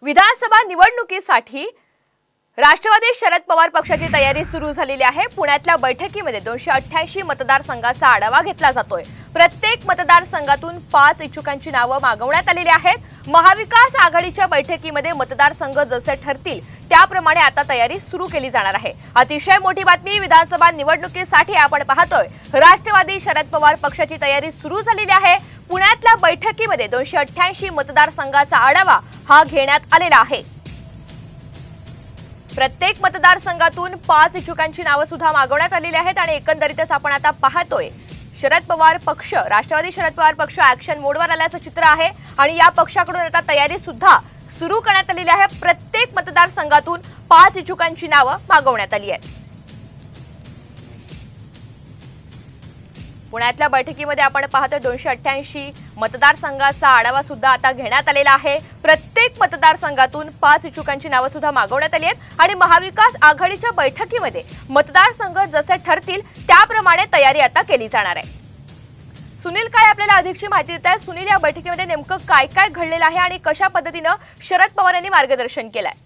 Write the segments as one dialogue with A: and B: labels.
A: विधानसभा निवडणुकीसाठी राष्ट्रवादी शरद पवार पक्षाची तयारी सुरू झालेली आहे। पुण्यातल्या बैठकीमध्ये 288 मतदारसंघाचा आढावा घेतला जातोय। प्रत्येक मतदारसंघातून 5 इच्छुकांची नावे मागवण्यात आलेली आहेत। महाविकास आघाडीच्या बैठकीमध्ये मतदारसंघ जसे ठरतील त्याप्रमाणे आता तयारी सुरू केली जाणार आहे। अतिशय मोठी बातमी विधानसभा निवडणुकीसाठी आपण पाहतोय। राष्ट्रवादी शरद पवार पक्षाची तयारी सुरू झालेली आहे। पुण्यातल्या बैठकीमध्ये 288 मतदारसंघाचा आढावा हा घेण्यात आलेला आहे। प्रत्येक मतदारसंघातून 5 इच्छुकांची नावे सुद्धा मागवण्यात आलेली आहेत आणि एकंदरीतच आपण आता पाहतोय शरद पवार पक्ष, राष्ट्रवादी शरद पवार पक्ष ऍक्शन मोडवर आल्याचं चित्र आहे आणि या पक्षाकडून आता तयारी सुद्धा सुरू करण्यात आलेली आहे। प्रत्येक मतदारसंघातून 5 इच्छुकांची नावे मागवण्यात आली आहेत। पुण्यातल्या बैठकीमध्ये आपण पाहतोय 288 मतदारसंघाचा आढावा सुद्धा आता घेण्यात आलेला आहे। प्रत्येक मतदारसंघातून 5 इच्छुकांची नावे सुद्धा मागवण्यात आली आहेत आणि महाविकास आघाडीच्या बैठकीमध्ये मतदारसंघ जसे ठरतील त्याप्रमाणे तयारी आता केली जाणार आहे। सुनील काळे आपल्याला अधिकची माहिती देत आहेत। सुनील, या बैठकीमध्ये नेमकं काय काय घडलेलं आहे आणि कशा पद्धतीने शरद पवार यांनी मार्गदर्शन केलंय?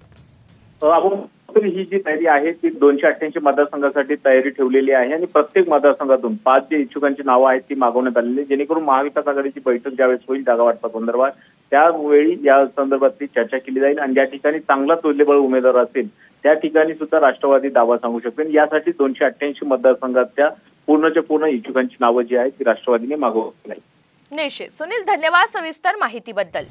B: ही जी तयारी आहे ती 288 मतदारसंघासाठी तयारी ठेवलेली आहे आणि प्रत्येक मतदारसंघातून 5 जे इच्छुकांची नावे आहेत ती मागवण्यात आलेली, जेणेकरून महाविकास आघाडीची बैठक ज्यावेळेस होईल जागा वाटपासंदर्भात त्यावेळी या संदर्भातली चर्चा केली जाईल आणि ज्या ठिकाणी चांगला तुल्यबळ उमेदवार असेल त्या ठिकाणी सुद्धा राष्ट्रवादी दावा सांगू शकेल। यासाठी 288 मतदारसंघातल्या पूर्णच्या पूर्ण इच्छुकांची नावे जी आहेत ती राष्ट्रवादीने मागवली आहेत।
A: निश्चित सुनील, धन्यवाद सविस्तर माहितीबद्दल।